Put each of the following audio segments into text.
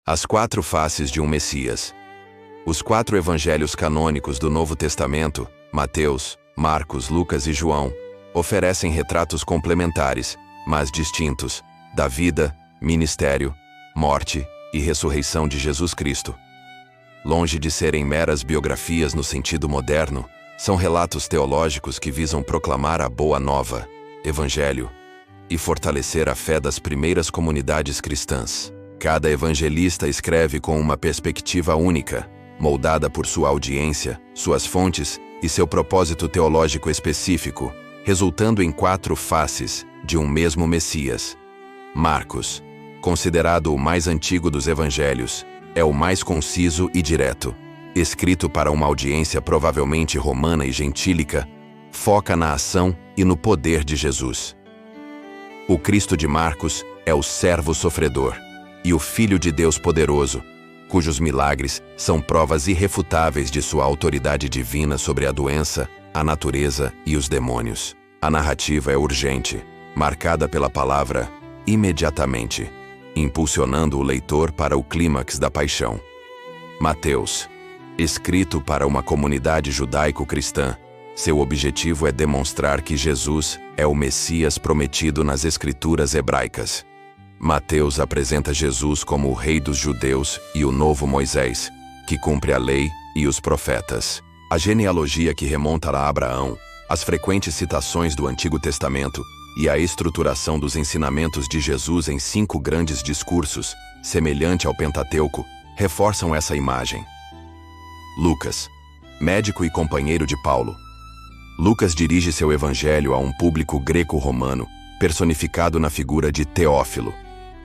As quatro faces de um Messias. Os quatro evangelhos canônicos do Novo Testamento, Mateus, Marcos, Lucas e João, oferecem retratos complementares, mas distintos, da vida, ministério, morte e ressurreição de Jesus Cristo. Longe de serem meras biografias no sentido moderno, são relatos teológicos que visam proclamar a boa nova, Evangelho, e fortalecer a fé das primeiras comunidades cristãs. Cada evangelista escreve com uma perspectiva única, moldada por sua audiência, suas fontes e seu propósito teológico específico, resultando em quatro faces de um mesmo Messias. Marcos, considerado o mais antigo dos evangelhos, é o mais conciso e direto. Escrito para uma audiência provavelmente romana e gentílica, foca na ação e no poder de Jesus. O Cristo de Marcos é o servo sofredor e o Filho de Deus poderoso, cujos milagres são provas irrefutáveis de sua autoridade divina sobre a doença, a natureza e os demônios. A narrativa é urgente, marcada pela palavra imediatamente, impulsionando o leitor para o clímax da paixão. Mateus, escrito para uma comunidade judaico-cristã, seu objetivo é demonstrar que Jesus é o Messias prometido nas Escrituras hebraicas. Mateus apresenta Jesus como o Rei dos Judeus e o novo Moisés, que cumpre a lei e os profetas. A genealogia que remonta a Abraão, as frequentes citações do Antigo Testamento e a estruturação dos ensinamentos de Jesus em 5 grandes discursos, semelhante ao Pentateuco, reforçam essa imagem. Lucas, médico e companheiro de Paulo. Lucas dirige seu evangelho a um público greco-romano, personificado na figura de Teófilo.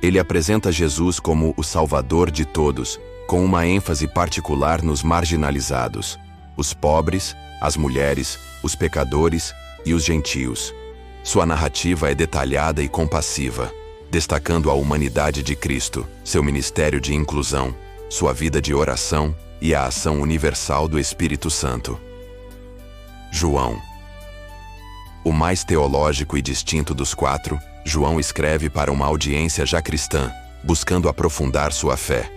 Ele apresenta Jesus como o Salvador de todos, com uma ênfase particular nos marginalizados, os pobres, as mulheres, os pecadores e os gentios. Sua narrativa é detalhada e compassiva, destacando a humanidade de Cristo, seu ministério de inclusão, sua vida de oração e a ação universal do Espírito Santo. João. O mais teológico e distinto dos quatro, João escreve para uma audiência já cristã, buscando aprofundar sua fé.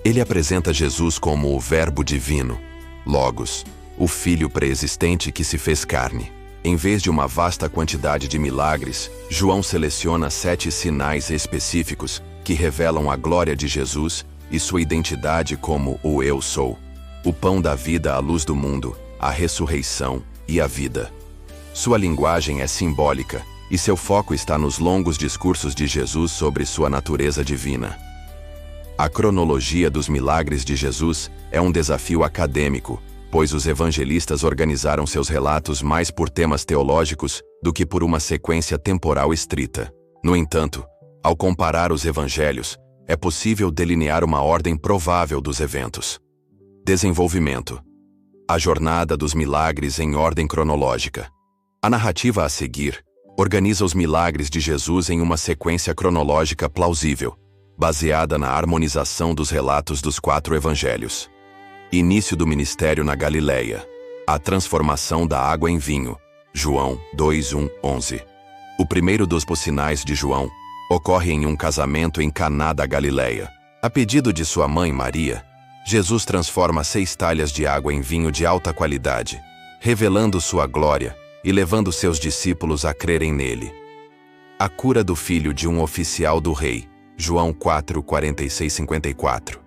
Ele apresenta Jesus como o Verbo divino, Logos, o Filho pré-existente que se fez carne. Em vez de uma vasta quantidade de milagres, João seleciona 7 sinais específicos que revelam a glória de Jesus e sua identidade como o Eu Sou, o pão da vida, a luz do mundo, a ressurreição e a vida. Sua linguagem é simbólica, e seu foco está nos longos discursos de Jesus sobre sua natureza divina. A cronologia dos milagres de Jesus é um desafio acadêmico, pois os evangelistas organizaram seus relatos mais por temas teológicos do que por uma sequência temporal estrita. No entanto, ao comparar os evangelhos, é possível delinear uma ordem provável dos eventos. Desenvolvimento. A jornada dos milagres em ordem cronológica. A narrativa a seguir organiza os milagres de Jesus em uma sequência cronológica plausível, baseada na harmonização dos relatos dos 4 evangelhos. Início do ministério na Galileia. A transformação da água em vinho. João 2:1-11. O primeiro dos sinais de João ocorre em um casamento em Caná da Galileia. A pedido de sua mãe Maria, Jesus transforma 6 talhas de água em vinho de alta qualidade, revelando sua glória e levando seus discípulos a crerem nele. A cura do filho de um oficial do rei. João 4:46-54.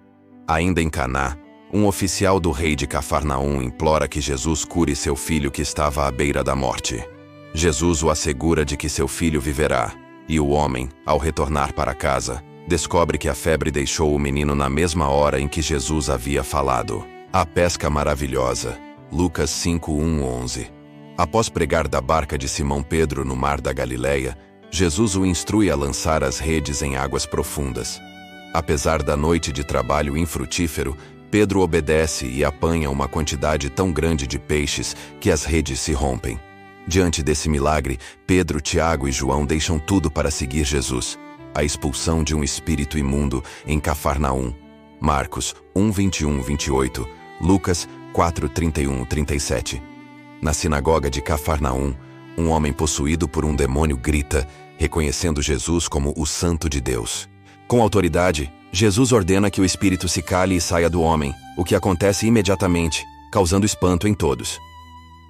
Ainda em Caná, um oficial do rei de Cafarnaum implora que Jesus cure seu filho que estava à beira da morte. Jesus o assegura de que seu filho viverá, e o homem, ao retornar para casa, descobre que a febre deixou o menino na mesma hora em que Jesus havia falado. A pesca maravilhosa. Lucas 5:1-11. Após pregar da barca de Simão Pedro no mar da Galileia, Jesus o instrui a lançar as redes em águas profundas. Apesar da noite de trabalho infrutífero, Pedro obedece e apanha uma quantidade tão grande de peixes que as redes se rompem. Diante desse milagre, Pedro, Tiago e João deixam tudo para seguir Jesus. A expulsão de um espírito imundo em Cafarnaum. Marcos 1:21-28, Lucas 4:31-37. Na sinagoga de Cafarnaum, um homem possuído por um demônio grita, reconhecendo Jesus como o Santo de Deus. Com autoridade, Jesus ordena que o espírito se cale e saia do homem, o que acontece imediatamente, causando espanto em todos.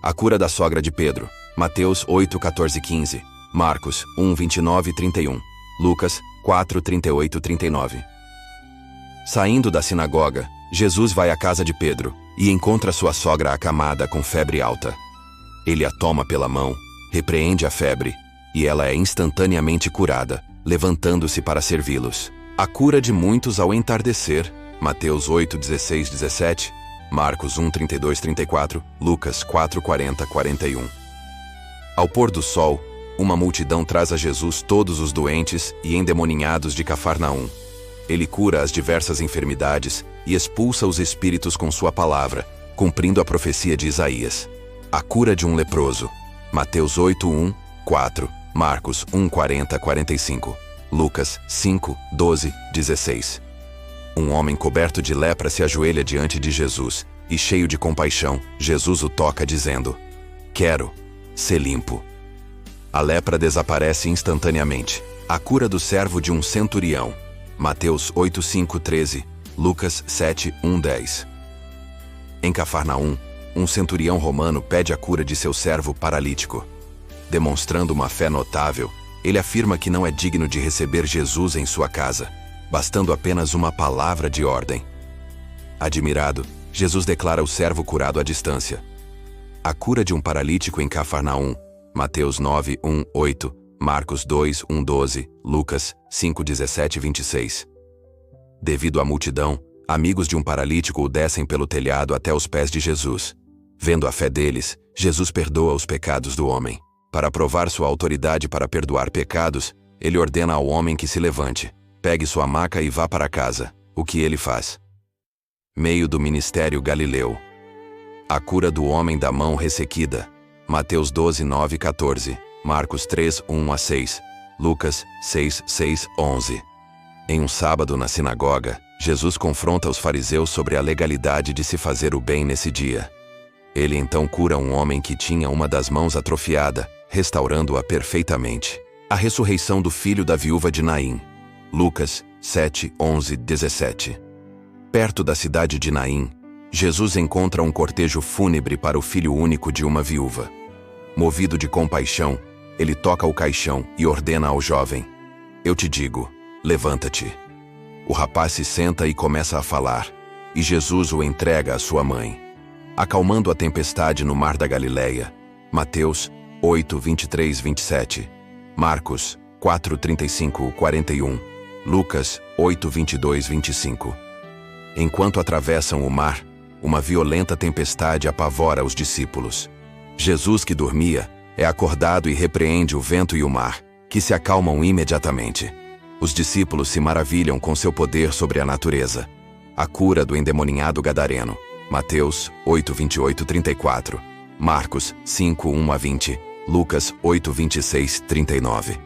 A cura da sogra de Pedro. Mateus 8, 14 e 15. Marcos 1, 29 e 31. Lucas 4, 38 e 39. Saindo da sinagoga, Jesus vai à casa de Pedro e encontra sua sogra acamada com febre alta. Ele a toma pela mão, repreende a febre, e ela é instantaneamente curada, levantando-se para servi-los. A cura de muitos ao entardecer. Mateus 8, 16, 17. Marcos 1, 32, 34. Lucas 4, 40, 41. Ao pôr do sol, uma multidão traz a Jesus todos os doentes e endemoninhados de Cafarnaum. Ele cura as diversas enfermidades e expulsa os espíritos com sua palavra, cumprindo a profecia de Isaías. A cura de um leproso. Mateus 8, 1, 4. Marcos 1, 40, 45. Lucas 5, 12, 16. Um homem coberto de lepra se ajoelha diante de Jesus, e cheio de compaixão, Jesus o toca dizendo: "Quero ser limpo." A lepra desaparece instantaneamente. A cura do servo de um centurião. Mateus 8, 5, 13. Lucas 7, 1, 10. Em Cafarnaum, um centurião romano pede a cura de seu servo paralítico. Demonstrando uma fé notável, ele afirma que não é digno de receber Jesus em sua casa, bastando apenas uma palavra de ordem. Admirado, Jesus declara o servo curado à distância. A cura de um paralítico em Cafarnaum. Mateus 9, 1, 8, Marcos 2, 1, 12, Lucas 5, 17 e 26. Devido à multidão, amigos de um paralítico o descem pelo telhado até os pés de Jesus. Vendo a fé deles, Jesus perdoa os pecados do homem. Para provar sua autoridade para perdoar pecados, ele ordena ao homem que se levante, pegue sua maca e vá para casa, o que ele faz. Meio do ministério galileu. A cura do homem da mão ressequida. Mateus 12, 9 e 14, Marcos 3, 1 a 6, Lucas 6, 6, 11. Em um sábado na sinagoga, Jesus confronta os fariseus sobre a legalidade de se fazer o bem nesse dia. Ele então cura um homem que tinha uma das mãos atrofiada, restaurando-a perfeitamente. A ressurreição do filho da viúva de Naim. Lucas 7, 11, 17. Perto da cidade de Naim, Jesus encontra um cortejo fúnebre para o filho único de uma viúva. Movido de compaixão, ele toca o caixão e ordena ao jovem: "Eu te digo, levanta-te." O rapaz se senta e começa a falar, e Jesus o entrega à sua mãe. Acalmando a tempestade no mar da Galileia. Mateus 8, 23, 27. Marcos 4, 35, 41. Lucas 8, 22, 25. Enquanto atravessam o mar, uma violenta tempestade apavora os discípulos. Jesus, que dormia, é acordado e repreende o vento e o mar, que se acalmam imediatamente. Os discípulos se maravilham com seu poder sobre a natureza. A cura do endemoninhado gadareno. Mateus 8, 28, 34. Marcos 5, 1 a 20. Lucas 8, 26, 39.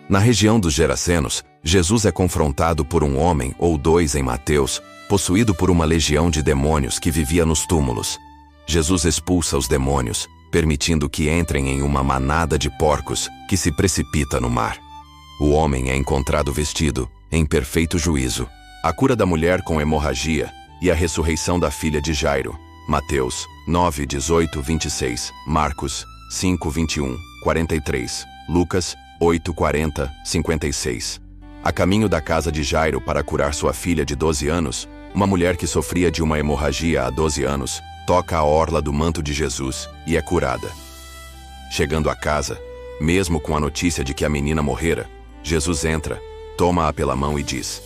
Na região dos Gerasenos, Jesus é confrontado por um homem ou dois em Mateus, possuído por uma legião de demônios que vivia nos túmulos. Jesus expulsa os demônios, permitindo que entrem em uma manada de porcos que se precipita no mar. O homem é encontrado vestido, em perfeito juízo. A cura da mulher com hemorragia e a ressurreição da filha de Jairo. Mateus 9, 18, 26. Marcos 5, 21, 43. Lucas 8, 40, 56. A caminho da casa de Jairo para curar sua filha de 12 anos, uma mulher que sofria de uma hemorragia há 12 anos, toca a orla do manto de Jesus e é curada. Chegando à casa, mesmo com a notícia de que a menina morrera, Jesus entra, toma-a pela mão e diz: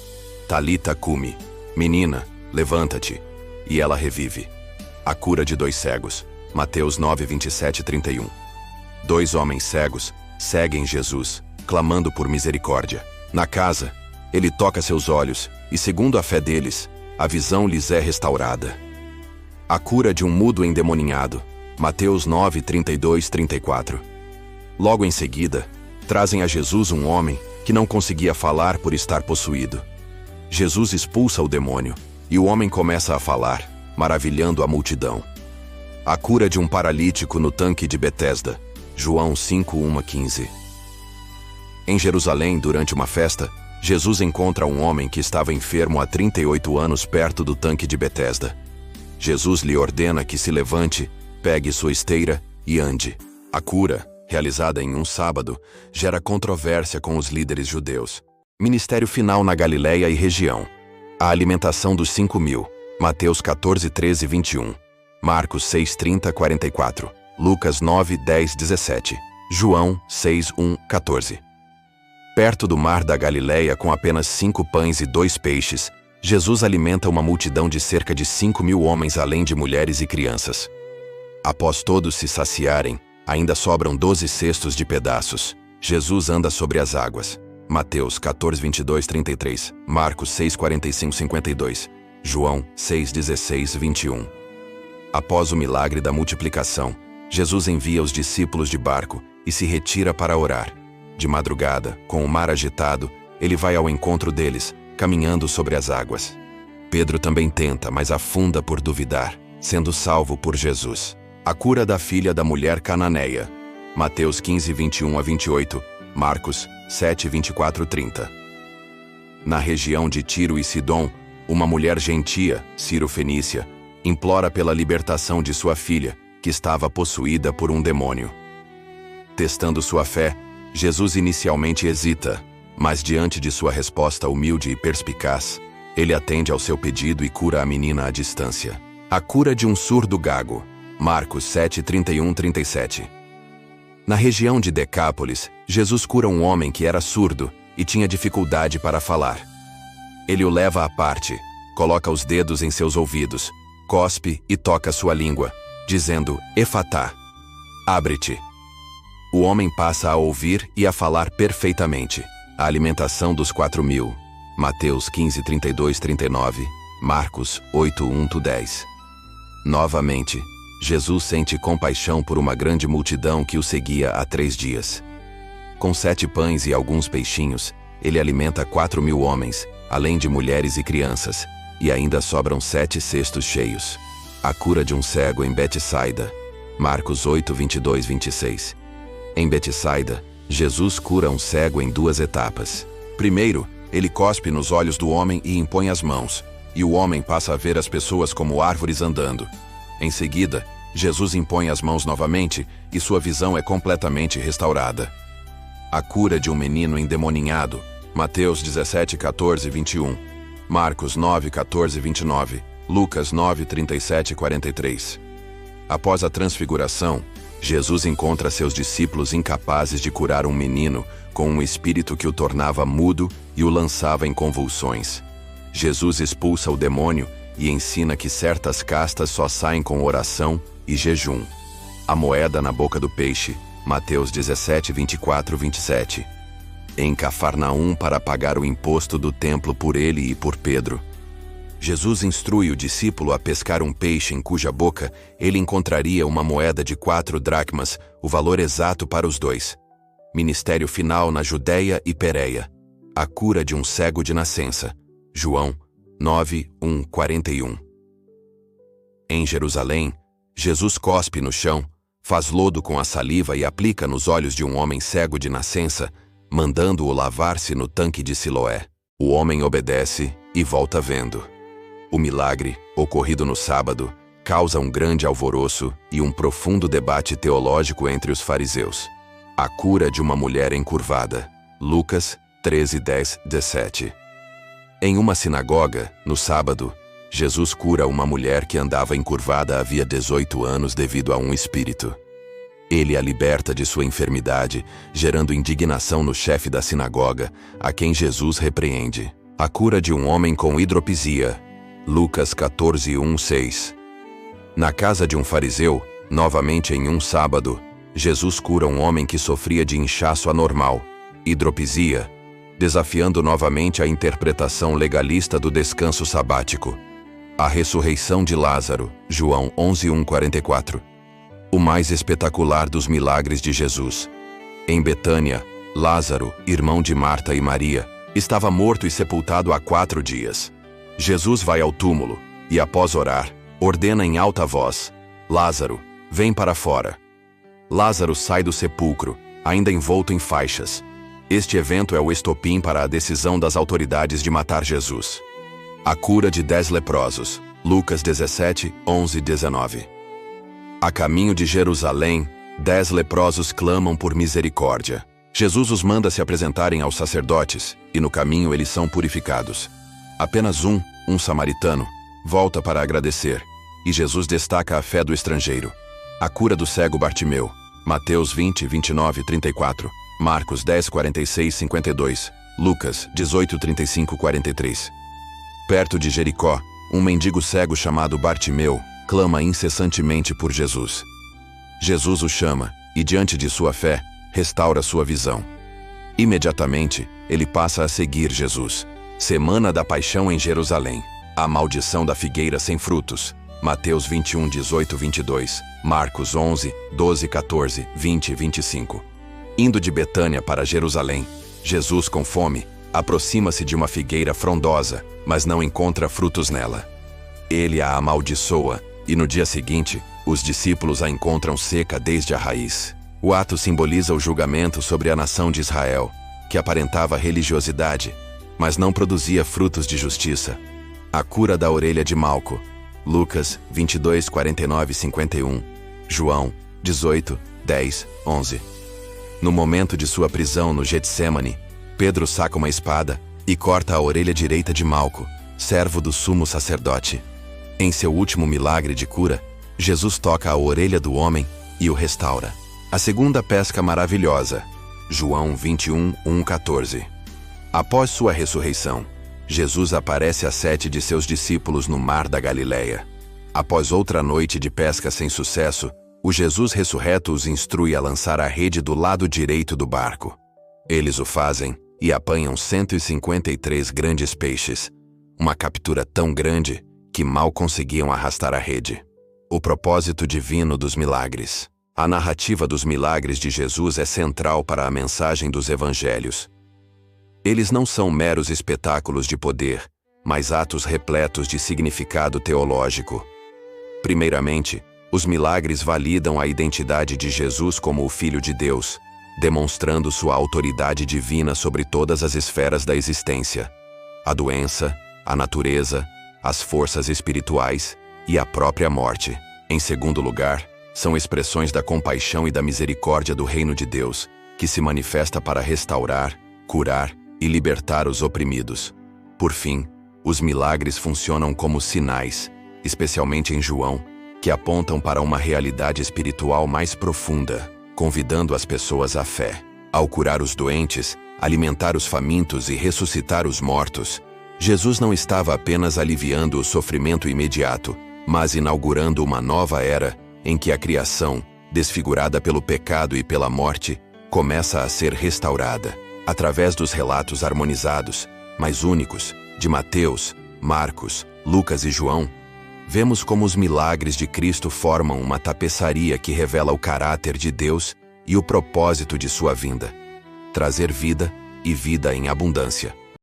"Talita cumi", menina, levanta-te. E ela revive. A cura de dois cegos. Mateus 9, 27 e 31. Dois homens cegos seguem Jesus, clamando por misericórdia. Na casa, ele toca seus olhos e, segundo a fé deles, a visão lhes é restaurada. A cura de um mudo endemoninhado. Mateus 9, 32, 34. Logo em seguida, trazem a Jesus um homem que não conseguia falar por estar possuído. Jesus expulsa o demônio e o homem começa a falar, maravilhando a multidão. A cura de um paralítico no tanque de Betesda. João 5, 1 a 15. Em Jerusalém, durante uma festa, Jesus encontra um homem que estava enfermo há 38 anos perto do tanque de Betesda. Jesus lhe ordena que se levante, pegue sua esteira e ande. A cura, realizada em um sábado, gera controvérsia com os líderes judeus. Ministério final na Galileia e região. A alimentação dos 5.000. Mateus 14, 13 e 21. Marcos 6, 30, 44. Lucas 9, 10, 17. João 6, 1, 14. Perto do mar da Galileia, com apenas 5 pães e 2 peixes, Jesus alimenta uma multidão de cerca de 5.000 homens, além de mulheres e crianças. Após todos se saciarem, ainda sobram 12 cestos de pedaços. Jesus anda sobre as águas. Mateus 14, 22, 33. Marcos 6, 45, 52. João 6, 16, 21. Após o milagre da multiplicação, Jesus envia os discípulos de barco e se retira para orar. De madrugada, com o mar agitado, ele vai ao encontro deles, caminhando sobre as águas. Pedro também tenta, mas afunda por duvidar, sendo salvo por Jesus. A cura da filha da mulher cananeia. Mateus 15, 21 a 28, Marcos 7, 24 a 30. Na região de Tiro e Sidom, uma mulher gentia, Ciro-fenícia, implora pela libertação de sua filha, que estava possuída por um demônio. Testando sua fé, Jesus inicialmente hesita, mas diante de sua resposta humilde e perspicaz, ele atende ao seu pedido e cura a menina à distância. A cura de um surdo gago. Marcos 7, 31, 37. Na região de Decápolis, Jesus cura um homem que era surdo e tinha dificuldade para falar. Ele o leva à parte, coloca os dedos em seus ouvidos, cospe e toca sua língua, dizendo, Efatá, abre-te. O homem passa a ouvir e a falar perfeitamente. A alimentação dos 4.000. Mateus 15, 32, 39. Marcos 8, 1, 10. Novamente, Jesus sente compaixão por uma grande multidão que o seguia há 3 dias. Com 7 pães e alguns peixinhos, ele alimenta 4.000 homens, além de mulheres e crianças, e ainda sobram 7 cestos cheios. A cura de um cego em Betsaida. Marcos 8, 22, 26. Em Betsaida, Jesus cura um cego em 2 etapas. Primeiro, ele cospe nos olhos do homem e impõe as mãos, e o homem passa a ver as pessoas como árvores andando. Em seguida, Jesus impõe as mãos novamente e sua visão é completamente restaurada. A cura de um menino endemoninhado. Mateus 17, 14, 21. Marcos 9, 14, 29. Lucas 9, 37 e 43. Após a transfiguração, Jesus encontra seus discípulos incapazes de curar um menino com um espírito que o tornava mudo e o lançava em convulsões. Jesus expulsa o demônio e ensina que certas castas só saem com oração e jejum. A moeda na boca do peixe. Mateus 17, 24, 27. Em Cafarnaum, para pagar o imposto do templo por ele e por Pedro. Jesus instrui o discípulo a pescar um peixe em cuja boca ele encontraria uma moeda de 4 dracmas, o valor exato para os 2. Ministério final na Judéia e Pérea. A cura de um cego de nascença. João 9, 1, 41. Em Jerusalém, Jesus cospe no chão, faz lodo com a saliva e aplica nos olhos de um homem cego de nascença, mandando-o lavar-se no tanque de Siloé. O homem obedece e volta vendo. O milagre, ocorrido no sábado, causa um grande alvoroço e um profundo debate teológico entre os fariseus. A cura de uma mulher encurvada. Lucas 13, 10, 17. Em uma sinagoga, no sábado, Jesus cura uma mulher que andava encurvada havia 18 anos devido a um espírito. Ele a liberta de sua enfermidade, gerando indignação no chefe da sinagoga, a quem Jesus repreende. A cura de um homem com hidropisia. Lucas 14, 1, 6. Na casa de um fariseu, novamente em um sábado, Jesus cura um homem que sofria de inchaço anormal, hidropisia, desafiando novamente a interpretação legalista do descanso sabático. A ressurreição de Lázaro. João 11, 1, 44. O mais espetacular dos milagres de Jesus. Em Betânia, Lázaro, irmão de Marta e Maria, estava morto e sepultado há 4 dias. Jesus vai ao túmulo e, após orar, ordena em alta voz: Lázaro, vem para fora. Lázaro sai do sepulcro, ainda envolto em faixas. Este evento é o estopim para a decisão das autoridades de matar Jesus. A cura de 10 leprosos. Lucas 17, 11 e 19. A caminho de Jerusalém, 10 leprosos clamam por misericórdia. Jesus os manda se apresentarem aos sacerdotes, e no caminho eles são purificados. Apenas um samaritano, volta para agradecer, e Jesus destaca a fé do estrangeiro. A cura do cego Bartimeu. Mateus 20, 29 e 34. Marcos 10, 46 e 52. Lucas 18, 35 e 43. Perto de Jericó, um mendigo cego chamado Bartimeu clama incessantemente por Jesus. Jesus o chama, e diante de sua fé, restaura sua visão. Imediatamente, ele passa a seguir Jesus. Semana da Paixão em Jerusalém. A maldição da figueira sem frutos. Mateus 21, 18 e 22. Marcos 11, 12 e 14, 20 e 25. Indo de Betânia para Jerusalém, Jesus, com fome, aproxima-se de uma figueira frondosa, mas não encontra frutos nela. Ele a amaldiçoa, e no dia seguinte, os discípulos a encontram seca desde a raiz. O ato simboliza o julgamento sobre a nação de Israel, que aparentava religiosidade, mas não produzia frutos de justiça. A cura da orelha de Malco. Lucas 22, 49 e 51. João 18, 10, 11. No momento de sua prisão no Getsêmani, Pedro saca uma espada e corta a orelha direita de Malco, servo do sumo sacerdote. Em seu último milagre de cura, Jesus toca a orelha do homem e o restaura. A segunda pesca maravilhosa. João 21, 1, 14. Após sua ressurreição, Jesus aparece a 7 de seus discípulos no mar da Galileia. Após outra noite de pesca sem sucesso, o Jesus ressurreto os instrui a lançar a rede do lado direito do barco. Eles o fazem e apanham 153 grandes peixes, uma captura tão grande que mal conseguiam arrastar a rede. O propósito divino dos milagres. A narrativa dos milagres de Jesus é central para a mensagem dos evangelhos. Eles não são meros espetáculos de poder, mas atos repletos de significado teológico. Primeiramente, os milagres validam a identidade de Jesus como o Filho de Deus, demonstrando sua autoridade divina sobre todas as esferas da existência: a doença, a natureza, as forças espirituais e a própria morte. Em segundo lugar, são expressões da compaixão e da misericórdia do reino de Deus, que se manifesta para restaurar, curar e libertar os oprimidos. Por fim, os milagres funcionam como sinais, especialmente em João, que apontam para uma realidade espiritual mais profunda, convidando as pessoas à fé. Ao curar os doentes, alimentar os famintos e ressuscitar os mortos, Jesus não estava apenas aliviando o sofrimento imediato, mas inaugurando uma nova era em que a criação, desfigurada pelo pecado e pela morte, começa a ser restaurada. Através dos relatos harmonizados, mas únicos, de Mateus, Marcos, Lucas e João, vemos como os milagres de Cristo formam uma tapeçaria que revela o caráter de Deus e o propósito de sua vinda: trazer vida e vida em abundância.